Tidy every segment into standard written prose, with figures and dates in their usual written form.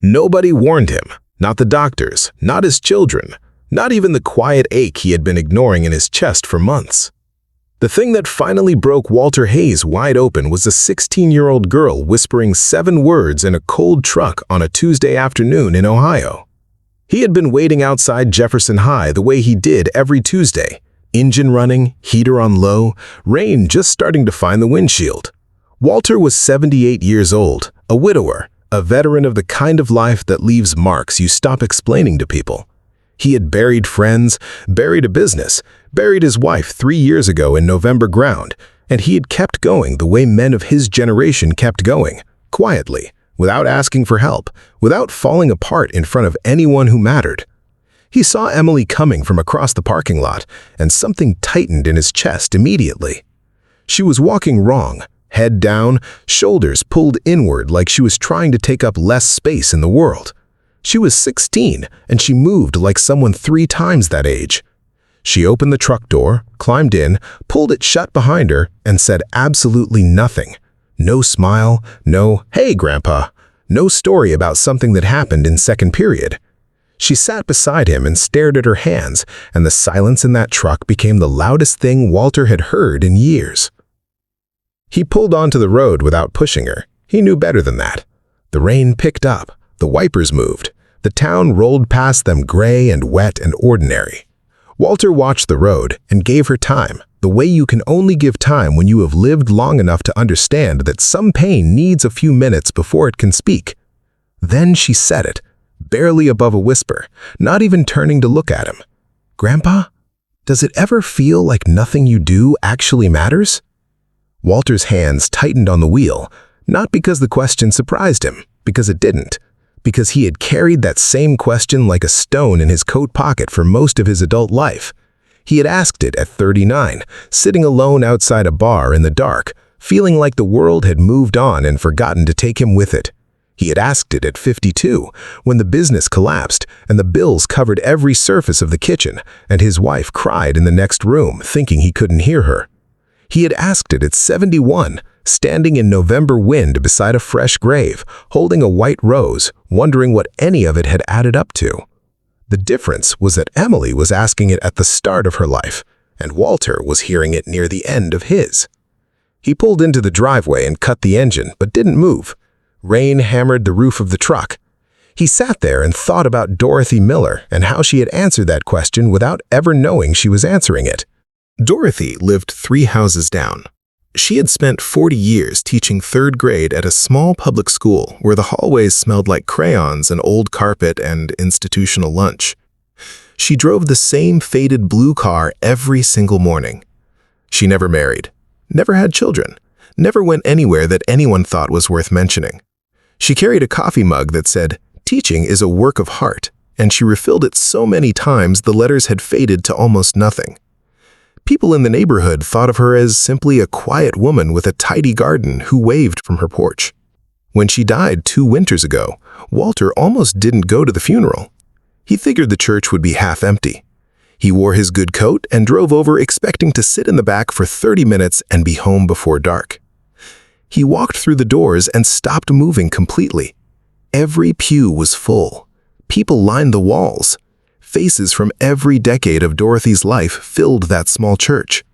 Nobody warned him, not the doctors, not his children, not even the quiet ache he had been ignoring in his chest for months. The thing that finally broke Walter Hayes wide open was a 16-year-old girl whispering 7 words in a cold truck on a Tuesday afternoon in Ohio. He had been waiting outside Jefferson High the way he did every Tuesday, engine running, heater on low, rain just starting to find the windshield. Walter was 78 years old, a widower, a veteran of the kind of life that leaves marks you stop explaining to people. He had buried friends, buried a business, buried his wife 3 years ago in November ground, and he had kept going the way men of his generation kept going, quietly, without asking for help, without falling apart in front of anyone who mattered. He saw Emily coming from across the parking lot, and something tightened in his chest immediately. She was walking wrong, head down, shoulders pulled inward like she was trying to take up less space in the world. She was 16, and she moved like someone 3 times that age. She opened the truck door, climbed in, pulled it shut behind her, and said absolutely nothing. No smile, no, "Hey, Grandpa," no story about something that happened in second period. She sat beside him and stared at her hands, and the silence in that truck became the loudest thing Walter had heard in years. He pulled onto the road without pushing her. He knew better than that. The rain picked up. The wipers moved. The town rolled past them gray and wet and ordinary. Walter watched the road and gave her time, the way you can only give time when you have lived long enough to understand that some pain needs a few minutes before it can speak. Then she said it, barely above a whisper, not even turning to look at him. "Grandpa, does it ever feel like nothing you do actually matters?" Walter's hands tightened on the wheel, not because the question surprised him, because it didn't. Because he had carried that same question like a stone in his coat pocket for most of his adult life. He had asked it at 39, sitting alone outside a bar in the dark, feeling like the world had moved on and forgotten to take him with it. He had asked it at 52, when the business collapsed and the bills covered every surface of the kitchen, and his wife cried in the next room, thinking he couldn't hear her. He had asked it at 71, standing in November wind beside a fresh grave, holding a white rose, wondering what any of it had added up to. The difference was that Emily was asking it at the start of her life, and Walter was hearing it near the end of his. He pulled into the driveway and cut the engine, but didn't move. Rain hammered the roof of the truck. He sat there and thought about Dorothy Miller and how she had answered that question without ever knowing she was answering it. Dorothy lived 3 houses down. She had spent 40 years teaching 3rd grade at a small public school where the hallways smelled like crayons and old carpet and institutional lunch. She drove the same faded blue car every single morning. She never married, never had children, never went anywhere that anyone thought was worth mentioning. She carried a coffee mug that said, "Teaching is a work of heart," and she refilled it so many times the letters had faded to almost nothing. People in the neighborhood thought of her as simply a quiet woman with a tidy garden who waved from her porch. When she died 2 winters ago, Walter almost didn't go to the funeral. He figured the church would be half empty. He wore his good coat and drove over expecting to sit in the back for 30 minutes and be home before dark. He walked through the doors and stopped moving completely. Every pew was full. People lined the walls. Faces from every decade of Dorothy's life filled that small church.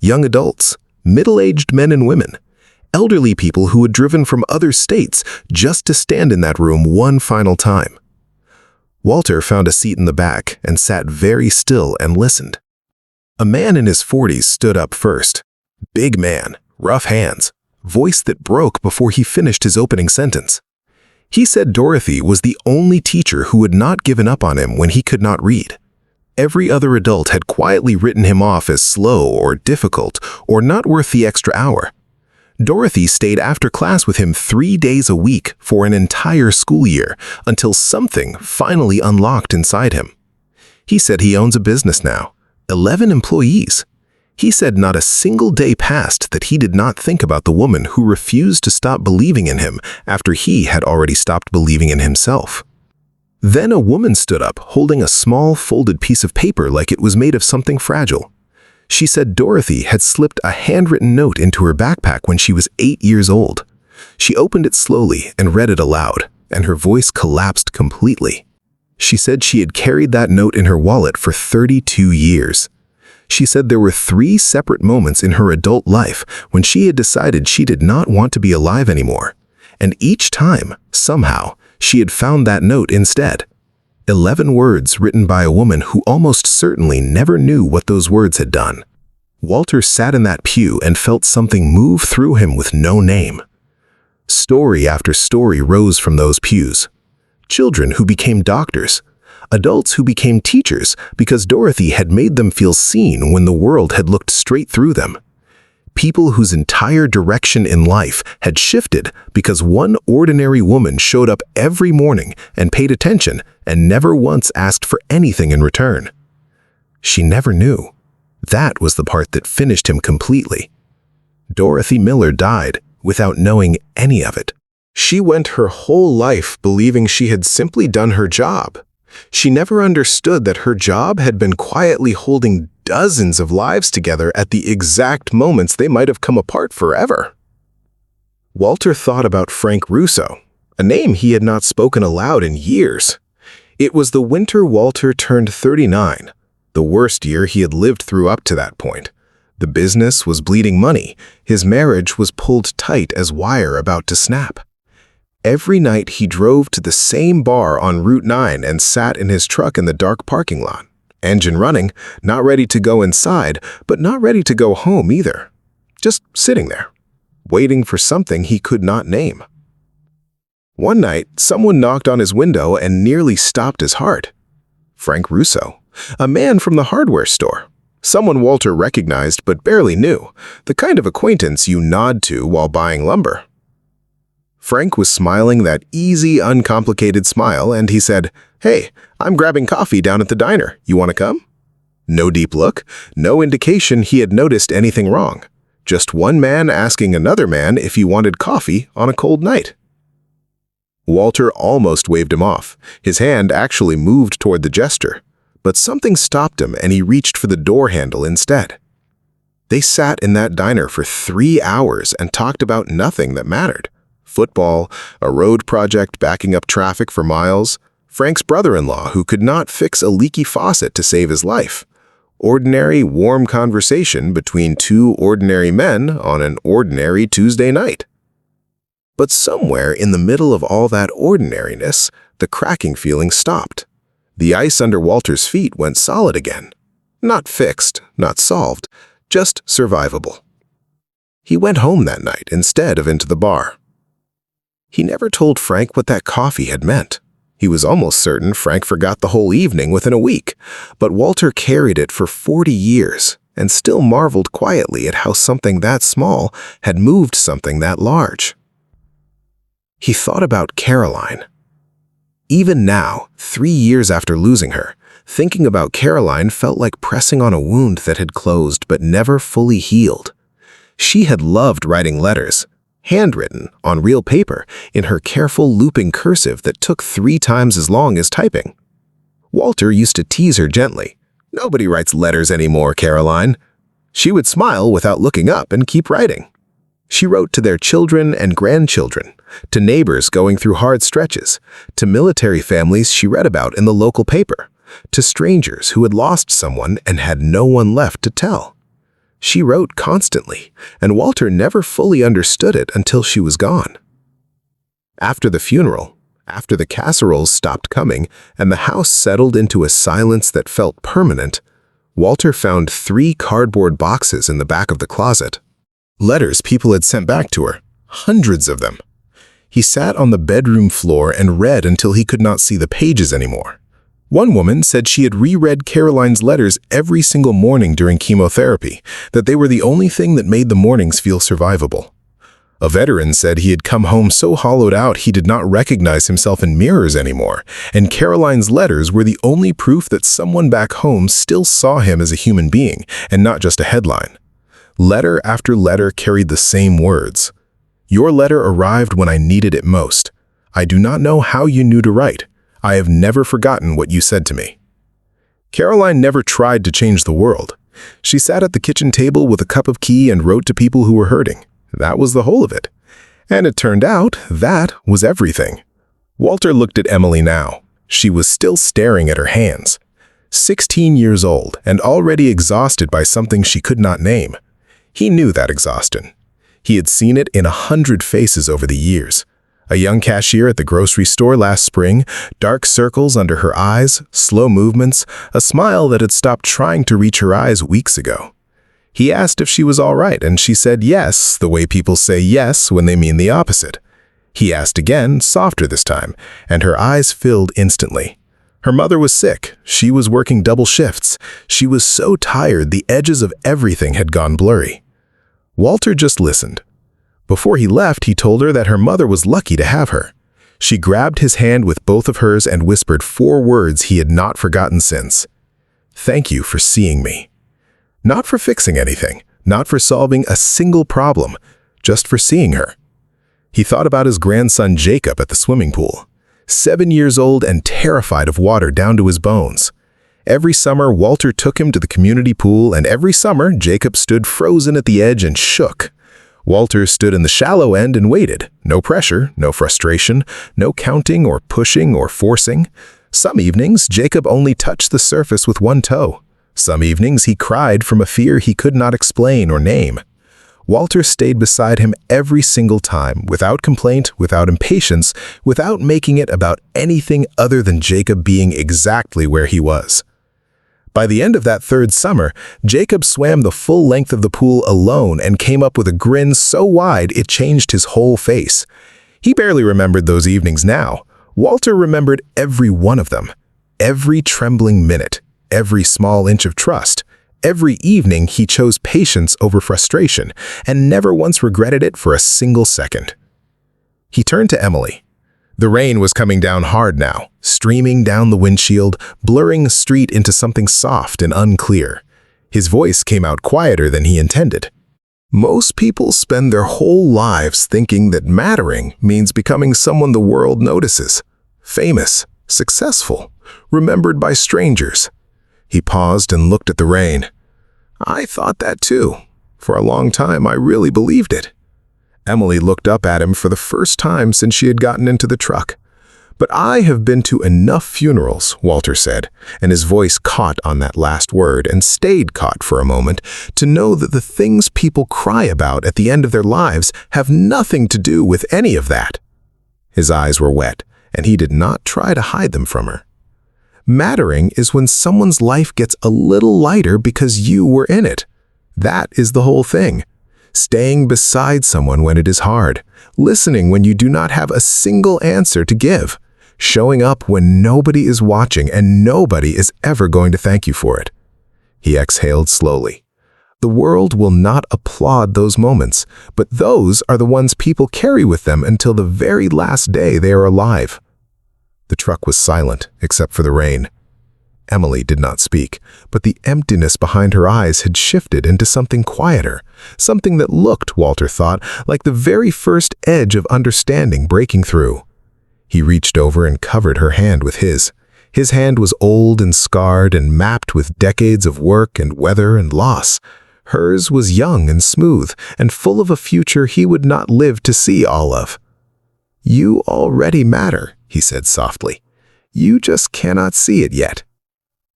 Young adults, middle-aged men and women, elderly people who had driven from other states just to stand in that room one final time. Walter found a seat in the back and sat very still and listened. A man in his 40s stood up first. Big man, rough hands, voice that broke before he finished his opening sentence. He said Dorothy was the only teacher who had not given up on him when he could not read. Every other adult had quietly written him off as slow or difficult or not worth the extra hour. Dorothy stayed after class with him 3 days a week for an entire school year until something finally unlocked inside him. He said he owns a business now, 11 employees. He said not a single day passed that he did not think about the woman who refused to stop believing in him after he had already stopped believing in himself. Then a woman stood up, holding a small folded piece of paper like it was made of something fragile. She said Dorothy had slipped a handwritten note into her backpack when she was 8 years old. She opened it slowly and read it aloud. and her voice collapsed completely. She said she had carried that note in her wallet for 32 years. She said there were 3 separate moments in her adult life when she had decided she did not want to be alive anymore, and each time, somehow, she had found that note instead. 11 words written by a woman who almost certainly never knew what those words had done. Walter sat in that pew and felt something move through him with no name. Story after story rose from those pews. Children who became doctors, adults who became teachers because Dorothy had made them feel seen when the world had looked straight through them. People whose entire direction in life had shifted because one ordinary woman showed up every morning and paid attention and never once asked for anything in return. She never knew. That was the part that finished him completely. Dorothy Miller died without knowing any of it. She went her whole life believing she had simply done her job. She never understood that her job had been quietly holding dozens of lives together at the exact moments they might have come apart forever. Walter thought about Frank Russo, a name he had not spoken aloud in years. It was the winter Walter turned 39, the worst year he had lived through up to that point. The business was bleeding money. His marriage was pulled tight as wire about to snap. Every night he drove to the same bar on Route 9 and sat in his truck in the dark parking lot. Engine running, not ready to go inside, but not ready to go home either. Just sitting there, waiting for something he could not name. One night, someone knocked on his window and nearly stopped his heart. Frank Russo, a man from the hardware store. Someone Walter recognized but barely knew, the kind of acquaintance you nod to while buying lumber. Frank was smiling that easy, uncomplicated smile, and he said, "Hey, I'm grabbing coffee down at the diner. You want to come?" No deep look, no indication he had noticed anything wrong. Just one man asking another man if he wanted coffee on a cold night. Walter almost waved him off. His hand actually moved toward the gesture, but something stopped him and he reached for the door handle instead. They sat in that diner for 3 hours and talked about nothing that mattered. Football, a road project backing up traffic for miles, Frank's brother-in-law who could not fix a leaky faucet to save his life. Ordinary, warm conversation between 2 ordinary men on an ordinary Tuesday night. But somewhere in the middle of all that ordinariness, the cracking feeling stopped. The ice under Walter's feet went solid again. Not fixed, not solved, just survivable. He went home that night instead of into the bar. He never told Frank what that coffee had meant. He was almost certain Frank forgot the whole evening within a week, but Walter carried it for 40 years and still marveled quietly at how something that small had moved something that large. He thought about Caroline. Even now, 3 years after losing her, thinking about Caroline felt like pressing on a wound that had closed but never fully healed. She had loved writing letters, handwritten, on real paper, in her careful looping cursive that took 3 times as long as typing. Walter used to tease her gently. "Nobody writes letters anymore, Caroline." She would smile without looking up and keep writing. She wrote to their children and grandchildren, to neighbors going through hard stretches, to military families she read about in the local paper, to strangers who had lost someone and had no one left to tell. She wrote constantly, and Walter never fully understood it until she was gone. After the funeral, after the casseroles stopped coming and the house settled into a silence that felt permanent, Walter found 3 cardboard boxes in the back of the closet. Letters people had sent back to her, hundreds of them. He sat on the bedroom floor and read until he could not see the pages anymore. One woman said she had reread Caroline's letters every single morning during chemotherapy, that they were the only thing that made the mornings feel survivable. A veteran said he had come home so hollowed out he did not recognize himself in mirrors anymore, and Caroline's letters were the only proof that someone back home still saw him as a human being and not just a headline. Letter after letter carried the same words. "Your letter arrived when I needed it most. I do not know how you knew to write. I have never forgotten what you said to me." Caroline never tried to change the world. She sat at the kitchen table with a cup of tea and wrote to people who were hurting. That was the whole of it. And it turned out that was everything. Walter looked at Emily now. She was still staring at her hands. 16 years old and already exhausted by something she could not name. He knew that exhaustion. He had seen it in 100 faces over the years. A young cashier at the grocery store last spring, dark circles under her eyes, slow movements, a smile that had stopped trying to reach her eyes weeks ago. He asked if she was all right, and she said yes, the way people say yes when they mean the opposite. He asked again, softer this time, and her eyes filled instantly. Her mother was sick. She was working double shifts. She was so tired the edges of everything had gone blurry. Walter just listened. Before he left, he told her that her mother was lucky to have her. She grabbed his hand with both of hers and whispered 4 words he had not forgotten since. "Thank you for seeing me." Not for fixing anything, not for solving a single problem, just for seeing her. He thought about his grandson Jacob at the swimming pool. 7 years old and terrified of water down to his bones. Every summer, Walter took him to the community pool, and every summer, Jacob stood frozen at the edge and shook. Walter stood in the shallow end and waited. No pressure, no frustration, no counting or pushing or forcing. Some evenings, Jacob only touched the surface with one toe. Some evenings, he cried from a fear he could not explain or name. Walter stayed beside him every single time, without complaint, without impatience, without making it about anything other than Jacob being exactly where he was. By the end of that 3rd summer, Jacob swam the full length of the pool alone and came up with a grin so wide it changed his whole face. He barely remembered those evenings now. Walter remembered every one of them. Every trembling minute, every small inch of trust. Every evening he chose patience over frustration and never once regretted it for a single second. He turned to Emily. The rain was coming down hard now, streaming down the windshield, blurring the street into something soft and unclear. His voice came out quieter than he intended. Most people spend their whole lives thinking that mattering means becoming someone the world notices. Famous, successful, remembered by strangers. He paused and looked at the rain. I thought that too. For a long time, I really believed it. Emily looked up at him for the first time since she had gotten into the truck. But I have been to enough funerals, Walter said, and his voice caught on that last word and stayed caught for a moment, to know that the things people cry about at the end of their lives have nothing to do with any of that. His eyes were wet, and he did not try to hide them from her. Mattering is when someone's life gets a little lighter because you were in it. That is the whole thing. Staying beside someone when it is hard, listening when you do not have a single answer to give, showing up when nobody is watching and nobody is ever going to thank you for it. He exhaled slowly. The world will not applaud those moments, but those are the ones people carry with them until the very last day they are alive. The truck was silent, except for the rain. Emily did not speak, but the emptiness behind her eyes had shifted into something quieter, something that looked, Walter thought, like the very first edge of understanding breaking through. He reached over and covered her hand with his. His hand was old and scarred and mapped with decades of work and weather and loss. Hers was young and smooth and full of a future he would not live to see all of. You already matter, he said softly. You just cannot see it yet.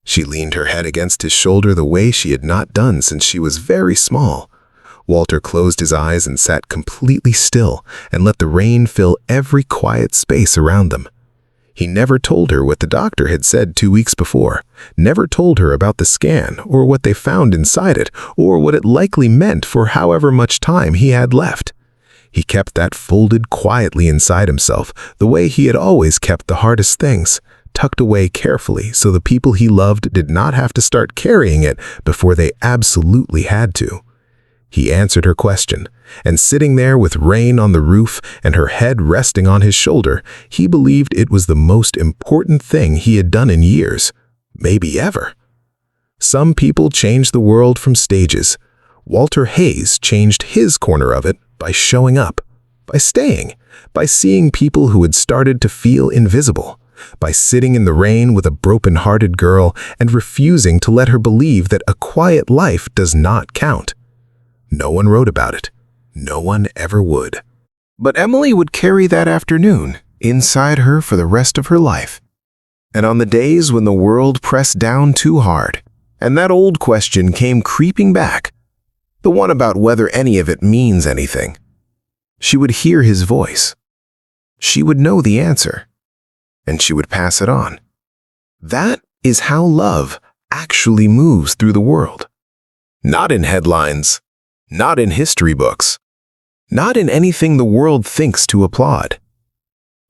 She leaned her head against his shoulder the way she had not done since she was very small. Walter closed his eyes and sat completely still and let the rain fill every quiet space around them. He never told her what the doctor had said 2 weeks before, never told her about the scan or what they found inside it or what it likely meant for however much time he had left. He kept that folded quietly inside himself, the way he had always kept the hardest things, tucked away carefully so the people he loved did not have to start carrying it before they absolutely had to. He answered her question, and sitting there with rain on the roof and her head resting on his shoulder, he believed it was the most important thing he had done in years, maybe ever. Some people change the world from stages. Walter Hayes changed his corner of it by showing up, by staying, by seeing people who had started to feel invisible, by sitting in the rain with a broken-hearted girl and refusing to let her believe that a quiet life does not count. No one wrote about it. No one ever would. But Emily would carry that afternoon, inside her for the rest of her life. And on the days when the world pressed down too hard, and that old question came creeping back, the one about whether any of it means anything, she would hear his voice. She would know the answer, and she would pass it on. That is how love actually moves through the world. Not in headlines, not in history books, not in anything the world thinks to applaud.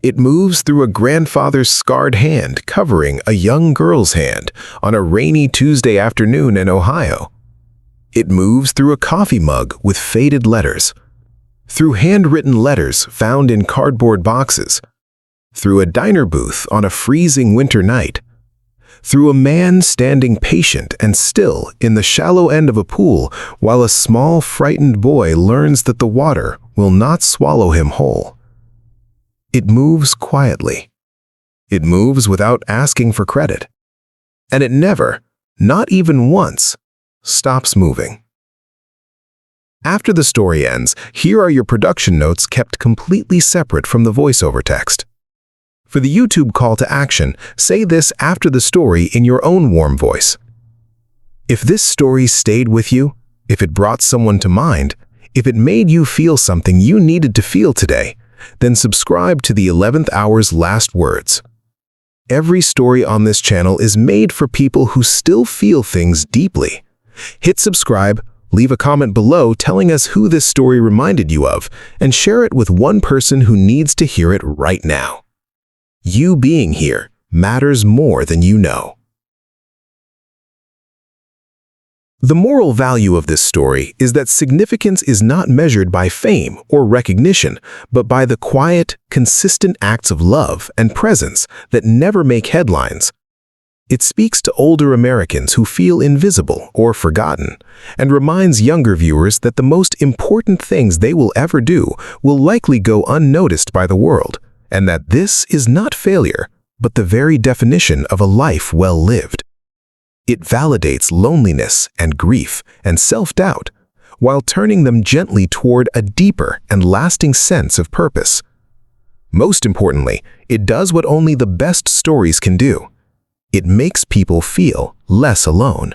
It moves through a grandfather's scarred hand covering a young girl's hand on a rainy Tuesday afternoon in Ohio. It moves through a coffee mug with faded letters, through handwritten letters found in cardboard boxes, through a diner booth on a freezing winter night, through a man standing patient and still in the shallow end of a pool while a small, frightened boy learns that the water will not swallow him whole. It moves quietly. It moves without asking for credit. And it never, not even once, stops moving. After the story ends, here are your production notes kept completely separate from the voiceover text. For the YouTube call to action, say this after the story in your own warm voice. If this story stayed with you, if it brought someone to mind, if it made you feel something you needed to feel today, then subscribe to the 11th Hour's Last Words. Every story on this channel is made for people who still feel things deeply. Hit subscribe, leave a comment below telling us who this story reminded you of, and share it with one person who needs to hear it right now. You being here matters more than you know. The moral value of this story is that significance is not measured by fame or recognition, but by the quiet, consistent acts of love and presence that never make headlines. It speaks to older Americans who feel invisible or forgotten, and reminds younger viewers that the most important things they will ever do will likely go unnoticed by the world, and that this is not failure, but the very definition of a life well lived. It validates loneliness and grief and self-doubt, while turning them gently toward a deeper and lasting sense of purpose. Most importantly, it does what only the best stories can do. It makes people feel less alone.